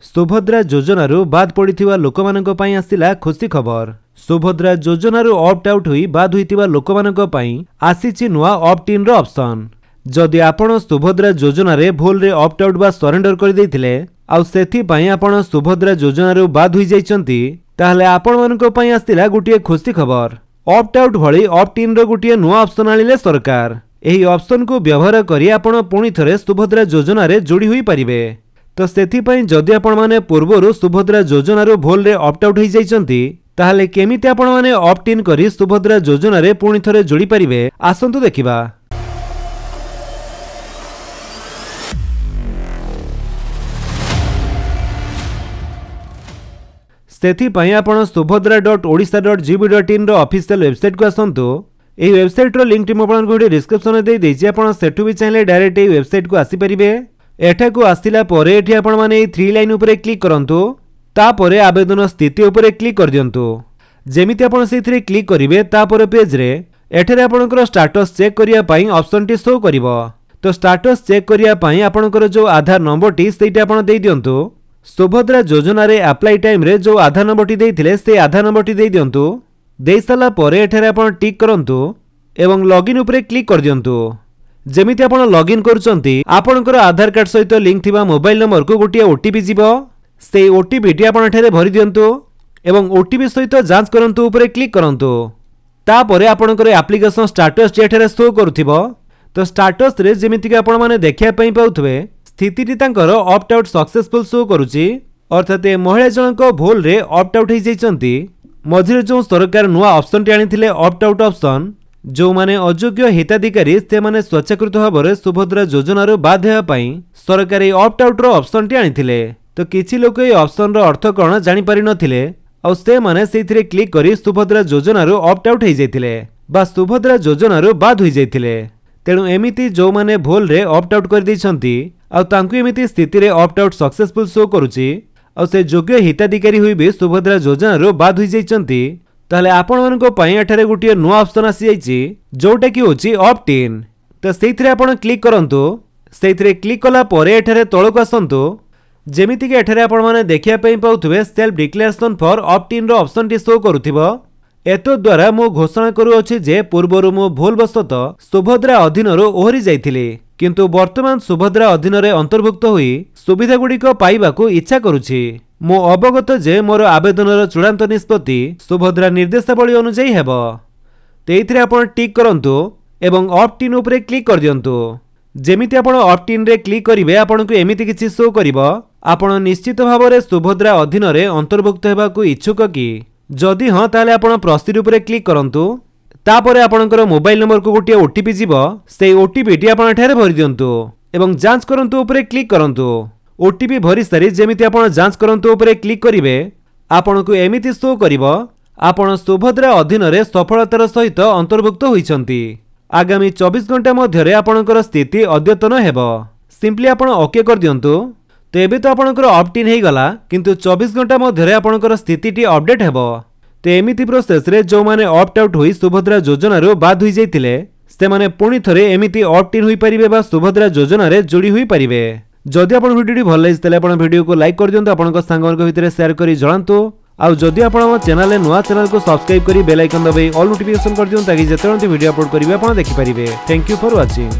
सुभद्रा योजनारू बाद पड़िथिबा लोकमानंक पई आसिला खुशी खबर। सुभद्रा योजनारू ऑप्ट आउट हुई बाद होइतिबा लोकमानंक पई आसीछि नुआ ऑप्ट इन रो ऑप्शन। जदि आपण सुभद्रा योजना रे भूल रे ऑप्ट आउट बा सरेंडर कर देथिले आ सेथि पई आपण सुभद्रा योजनारू बाद होई जाइचंती ताहले आपण मानक पई आसिला गुटिए खुशी खबर। ऑप्ट आउट भली ऑप्ट इन रो गुटिए नुआ ऑप्शन आनिले सरकार। एही ऑप्शन को व्यवहार करी आपण पुणी थरे सुभद्रा योजना रे जोड़ी होई परिबे। तो सेथिपाई जदि आपण माने पूर्वरु सुभद्रा योजनारू भूल रे ऑप्ट आउट होई जाइचंती ताहले केमिति आपण माने ऑप्ट इन करी सुभद्रा योजना रे पुणी थरे जोड़ी परिबे आसंतु देखिबा। सेथिपाई आपण subhadra.odisha.gov.in रो ऑफिशियल वेबसाइट को आसंतु। एही वेबसाइट रो लिंक टी म आपण को डिस्क्रिप्शन रे दे देछि। आपण सेठु भी चाहिले डायरेक्ट एही वेबसाइट को आसी परिबे। एठा को आसिला परे एठी आपण माने ए 3 लाइन ऊपर क्लिक करंतु ता परे आवेदन स्थिति ऊपर क्लिक कर दियंतु। जेमिति आपण सेथिरे क्लिक करिवे ता परे पेज रे एठरे आपणकर स्टेटस चेक करिया पई ऑप्शन टी शो करिवो। तो स्टेटस चेक करिया पई आपणकर जो आधार नंबर टी सेटा आपण देई दियंतु। सुभद्रा योजना रे अप्लाई टाइम रे जो आधार नंबर टी देइथिले से आधार नंबर टी देई दियंतु। देई साला परे एठरे आपण टिक करंतु एवं लॉगिन ऊपर क्लिक कर दियंतु। जेमिति आपण लॉगिन करूचंती आपणकर आधार कार्ड सहित लिंक थिबा मोबाइल नंबर को गोटिए ओटीपी जीवो। से ओटीपी टी आपण एठरे भरि दियंतु एवं ओटीपी सहित जांच करंतु ऊपर क्लिक करंतु। ता परे आपणकर एप्लीकेशन स्टेटस टी एठरे शो करूथिबो। तो स्टेटस रे जेमिति कि आपण माने देखिया पई पाउथबे स्थिति टी तांकर ऑप्ट आउट सक्सेसफुल शो करूची। अर्थात महिला जनक भूल रे ऑप्ट आउट हो जाइचंती। मझिरे जो सरकार नुआ ऑप्शन टी आनिथिले ऑप्ट आउट ऑप्शन जो माने अयोग्य हिताधिकारी से माने स्वच्छाकृत भाव सुभद्रा योजनारू बाद हेबा पई सरकार ऑप्ट आउट रो ऑप्शन टी आनिथिले। तो किछि लोक ए ऑप्शन रो अर्थ कोन जानि पारि नथिले और से माने सेथिरे क्लिक करी सुभद्रा योजनारू ऑप्ट आउट हो जाइथिले बा सुभद्रा योजनारू बाद हो जाइथिले। तेणु एमिति जो माने भूल रे ऑप्ट आउट कर दैछंती आ तांकु एमिति स्थिति रे ऑप्ट आउट सक्सेसफुल शो करूची और से योग्य हिताधिकारी होई भी सुभद्रा योजनारू बाद हो जाइचंती ताहले आपण मानको पई एठारे गुटिए नुआ ऑप्शन आसी जाइची जोटा कि होची ऑप्ट इन। तो सेथिरे आपण क्लिक करंतु। सेथिरे क्लिक कला परे एठारे तळको आसंतु। जेमिति कि एठारे आपण माने देखिया पई पाउथबे self declaration for opt in रो ऑप्शन टी शो करूथिबो। एतो द्वारा मो घोषणा करू अछि जे पूर्वरु मो भूलवशत सुभद्रा अधीनरो ओहरी जाइथिली किंतु वर्तमान सुभद्रा अधीन रे अंतर्भुक्त होई सुविधा गुड़िक पाइबाकू इच्छा करुछि। मो अवगत जे मोर आवेदनर चूड़ांत निष्पत्ति सुभद्रा निर्देशावली अनुसार हेबो। तेइथिरे आपण टिक करंतु एवं ऑप्ट इन ऊपर क्लिक कर दियंतु। जेमिति आपण ऑप्ट इन रे क्लिक करिवे आपनकु एमिति किछि शो करिवो आपण निश्चित भाव रे सुभद्रा अधीन रे अंतर्भुक्त हेबाकू इच्छुक कि जदि हां ताले आपण प्रोसीड ऊपर क्लिक करंतु। तापरे आपणकर मोबाइल नंबर को गोटिए ओटीपी जीवो। से ओटीपी टी आपण एठारे भरि दियंतु एवं जांच करंतु ऊपर क्लिक करंतु। ओटीपी भरि सारी जेमिति आपण जांच करंतु ऊपर क्लिक करिवे आपणकु एमिति शो करिवो आपण सुभद्रा अधीन रे सफलतार सहित अंतर्भुक्त होइछंती। आगामी 24 घंटा मध्यरे आपणकर स्थिति अद्यतन हेबो। सिंपली आपण ओके कर दियंतु। तो एबे तो आपणकर ऑप्ट इन हेई गला किंतु 24 घंटा मध्यरे आपणकर स्थिति टी अपडेट हेबो। तो एमिति प्रोसेस रे जो माने ऑप्ट आउट होई सुभद्रा योजनारू बाद होई जाइतिले से माने पुणी थरे एमिति ऑप्ट इन होई परिबे बा सुभद्रा योजना रे जोड़ी होई परिबे। जदि आपण वीडियो भल लागिस तले आपण वीडियो को लाइक कर दियंतु आपनक सांगक भितरे शेयर करी जणांतु। आ जदि आपण हम चैनल नुआ चैनल को सब्सक्राइब करी बेल आइकन दबाई ऑल नोटिफिकेशन कर दियंतु ताकि जेतेबेले वीडियो अपलोड करिवे आपण देखि परिबे। Thank you for watching.